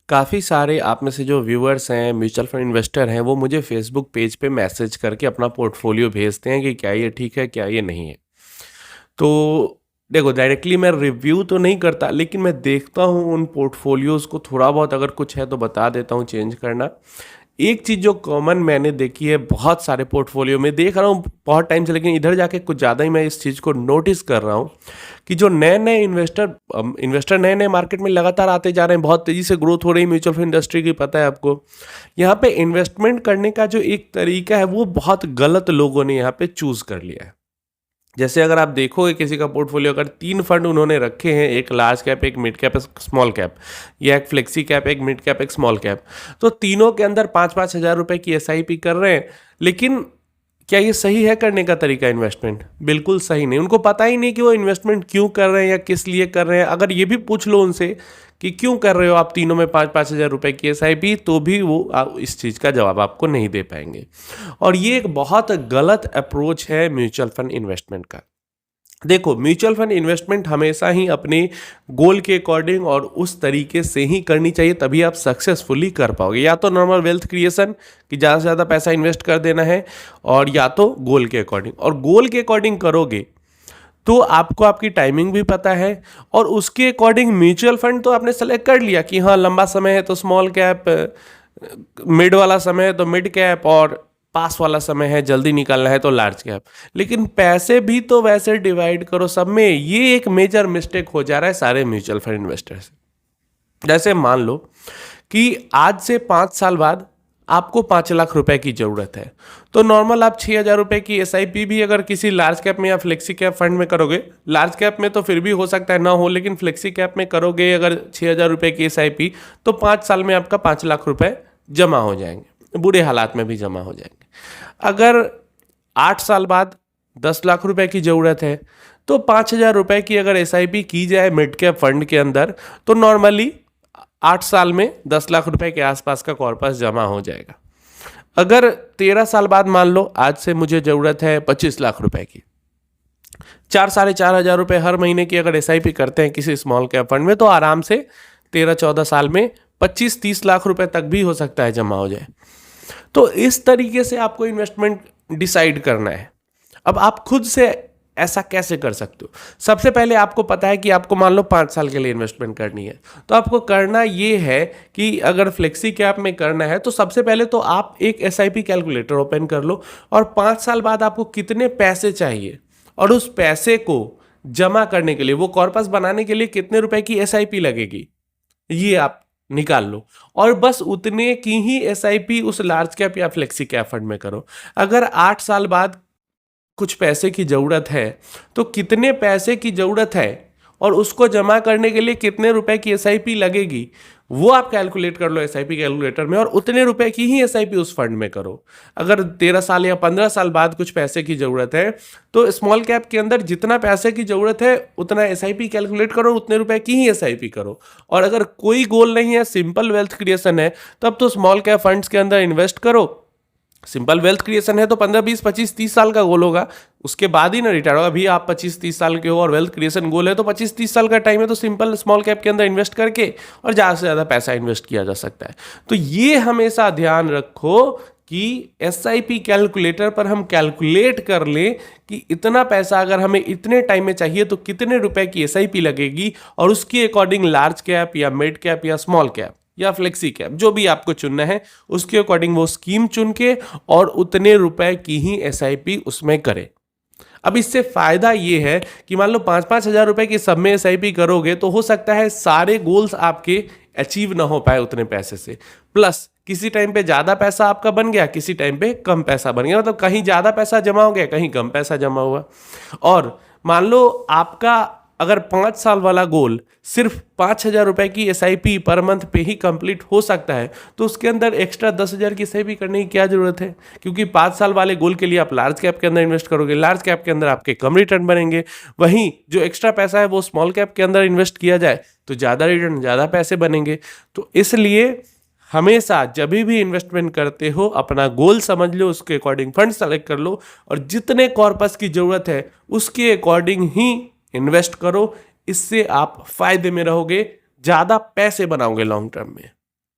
काफ़ी सारे आप में से जो व्यूअर्स हैं, म्यूचुअल फंड इन्वेस्टर हैं, वो मुझे फ़ेसबुक पेज पे मैसेज करके अपना पोर्टफोलियो भेजते हैं कि क्या ये ठीक है, क्या ये नहीं है। तो देखो डायरेक्टली मैं रिव्यू तो नहीं करता, लेकिन मैं देखता हूँ उन पोर्टफोलियोज़ को, थोड़ा बहुत अगर कुछ है तो बता देता हूँ चेंज करना। एक चीज़ जो कॉमन मैंने देखी है बहुत सारे पोर्टफोलियो में, देख रहा हूँ बहुत टाइम से, लेकिन इधर जाके कुछ ज़्यादा ही मैं इस चीज़ को नोटिस कर रहा हूँ कि जो नए नए इन्वेस्टर नए नए मार्केट में लगातार आते जा रहे हैं, बहुत तेज़ी से ग्रोथ हो रही है म्यूचुअल फंड इंडस्ट्री की, पता है आपको। यहाँ पे इन्वेस्टमेंट करने का जो एक तरीका है वो बहुत गलत लोगों ने यहाँ पे चूज़ कर लिया है। जैसे अगर आप देखोगे किसी का पोर्टफोलियो, अगर 3 फंड उन्होंने रखे हैं, एक लार्ज कैप, एक मिड कैप, एक स्मॉल कैप, या एक फ्लेक्सी कैप, एक मिड कैप, एक स्मॉल कैप, तो तीनों के अंदर 5-5 हज़ार रुपए की एसआईपी कर रहे हैं। लेकिन क्या ये सही है करने का तरीका इन्वेस्टमेंट? बिल्कुल सही नहीं। उनको पता ही नहीं कि वो इन्वेस्टमेंट क्यों कर रहे हैं या किस लिए कर रहे हैं। अगर ये भी पूछ लो उनसे कि क्यों कर रहे हो आप तीनों में 5-5 हज़ार रुपए की एसआईपी, तो भी वो इस चीज़ का जवाब आपको नहीं दे पाएंगे। और ये एक बहुत गलत अप्रोच है म्यूचुअल फंड इन्वेस्टमेंट का। देखो, म्यूचुअल फंड इन्वेस्टमेंट हमेशा ही अपने गोल के अकॉर्डिंग और उस तरीके से ही करनी चाहिए, तभी आप सक्सेसफुली कर पाओगे। या तो नॉर्मल वेल्थ क्रिएशन कि ज़्यादा से ज़्यादा पैसा इन्वेस्ट कर देना है, और या तो गोल के अकॉर्डिंग। और गोल के अकॉर्डिंग करोगे तो आपको आपकी टाइमिंग भी पता है, और उसके अकॉर्डिंग म्यूचुअल फंड तो आपने सेलेक्ट कर लिया कि हाँ लंबा समय है तो स्मॉल कैप, मिड वाला समय है तो मिड कैप, और पास वाला समय है जल्दी निकालना है तो लार्ज कैप। लेकिन पैसे भी तो वैसे डिवाइड करो सब में। ये एक मेजर मिस्टेक हो जा रहा है सारे म्यूचुअल फंड इन्वेस्टर्स। जैसे मान लो कि आज से 5 साल बाद आपको 5 लाख रुपए की जरूरत है, तो नॉर्मल आप 6 हज़ार रुपए की एसआईपी भी अगर किसी लार्ज कैप में या फ्लेक्सी कैप फंड में करोगे, लार्ज कैप में तो फिर भी हो सकता है ना हो, लेकिन फ्लेक्सी कैप में करोगे अगर 6 हज़ार रुपए की एसआईपी, तो 5 साल में आपका 5 लाख रुपए जमा हो जाएंगे, बुरे हालात में भी जमा हो जाएंगे। अगर 8 साल बाद 10 लाख रुपए की ज़रूरत है, तो 5 हज़ार रुपए की अगर एसआईपी की जाए मिड कैप फंड के अंदर, तो नॉर्मली 8 साल में 10 लाख रुपए के आसपास का कॉर्पस जमा हो जाएगा। अगर 13 साल बाद मान लो आज से मुझे ज़रूरत है 25 लाख रुपए की, 4-4.5 हज़ार रुपए हर महीने की अगर एसआईपी करते हैं किसी स्मॉल कैप फंड में, तो आराम से 13-14 साल में 25-30 लाख रुपए तक भी हो सकता है जमा हो जाए। तो इस तरीके से आपको इन्वेस्टमेंट डिसाइड करना है। अब आप खुद से ऐसा कैसे कर सकते हो? सबसे पहले आपको पता है कि आपको मान लो 5 साल के लिए इन्वेस्टमेंट करनी है, तो आपको करना ये है कि अगर फ्लेक्सी कैप में करना है तो सबसे पहले तो आप एक एसआईपी कैलकुलेटर ओपन कर लो, और 5 साल बाद आपको कितने पैसे चाहिए और उस पैसे को जमा करने के लिए, वो कॉर्पस बनाने के लिए कितने रुपए की एसआईपी लगेगी, ये आप निकाल लो। और बस उतने की ही एसआईपी उस लार्ज कैप या फ्लेक्सी कैप फंड में करो। अगर 8 साल बाद कुछ पैसे की ज़रूरत है, तो कितने पैसे की ज़रूरत है और उसको जमा करने के लिए कितने रुपए की एसआईपी लगेगी, वो आप कैलकुलेट कर लो एसआईपी कैलकुलेटर में, और उतने रुपए की ही एसआईपी उस फंड में करो। अगर 13 साल या 15 साल बाद कुछ पैसे की ज़रूरत है, तो स्मॉल कैप के अंदर जितना पैसे की ज़रूरत है उतना एसआईपी कैलकुलेट करो, उतने रुपए की ही एसआईपी करो। और अगर कोई गोल नहीं है, सिंपल वेल्थ क्रिएशन है, तब तो स्मॉल कैप फंड्स के अंदर इन्वेस्ट करो। सिंपल वेल्थ क्रिएशन है तो 15, 20, 25, 30 साल का गोल होगा, उसके बाद ही ना रिटायर होगा। अभी आप 25-30 साल के हो और वेल्थ क्रिएशन गोल है, तो 25-30 साल का टाइम है, तो सिंपल स्मॉल कैप के अंदर इन्वेस्ट करके और ज़्यादा से ज़्यादा पैसा इन्वेस्ट किया जा सकता है। तो ये हमेशा ध्यान रखो कि एसआईपी कैलकुलेटर पर हम कैलकुलेट कर लें कि इतना पैसा अगर हमें इतने टाइम में चाहिए तो कितने रुपए की एसआईपी लगेगी, और उसके अकॉर्डिंग लार्ज कैप या मिड कैप या स्मॉल कैप या फ्लेक्सी कैप जो भी आपको चुनना है, उसके अकॉर्डिंग वो स्कीम चुन के और उतने रुपए की ही एसआईपी उसमें करें। अब इससे फायदा ये है कि मान लो 5-5 हज़ार रुपए की सब में एसआईपी करोगे, तो हो सकता है सारे गोल्स आपके अचीव ना हो पाए उतने पैसे से। प्लस किसी टाइम पे ज़्यादा पैसा आपका बन गया, किसी टाइम पे कम पैसा बन गया, मतलब कहीं ज़्यादा पैसा जमा हो गया, कहीं कम पैसा जमा हुआ। और मान लो आपका अगर 5 साल वाला गोल सिर्फ 5 हज़ार रुपए की एसआईपी पर मंथ पे ही कंप्लीट हो सकता है, तो उसके अंदर एक्स्ट्रा 10 हज़ार की एसआईपी करने की क्या जरूरत है? क्योंकि 5 साल वाले गोल के लिए आप लार्ज कैप के अंदर इन्वेस्ट करोगे, लार्ज कैप के अंदर आपके कम रिटर्न बनेंगे। वहीं जो एक्स्ट्रा पैसा है वो स्मॉल कैप के अंदर इन्वेस्ट किया जाए तो ज़्यादा रिटर्न, ज़्यादा पैसे बनेंगे। तो इसलिए हमेशा जब भी इन्वेस्टमेंट करते हो अपना गोल समझ लो, उसके अकॉर्डिंग फंड सेलेक्ट कर लो, और जितने कॉर्पस की जरूरत है उसके अकॉर्डिंग ही इन्वेस्ट करो। इससे आप फायदे में रहोगे, ज़्यादा पैसे बनाओगे लॉन्ग टर्म में।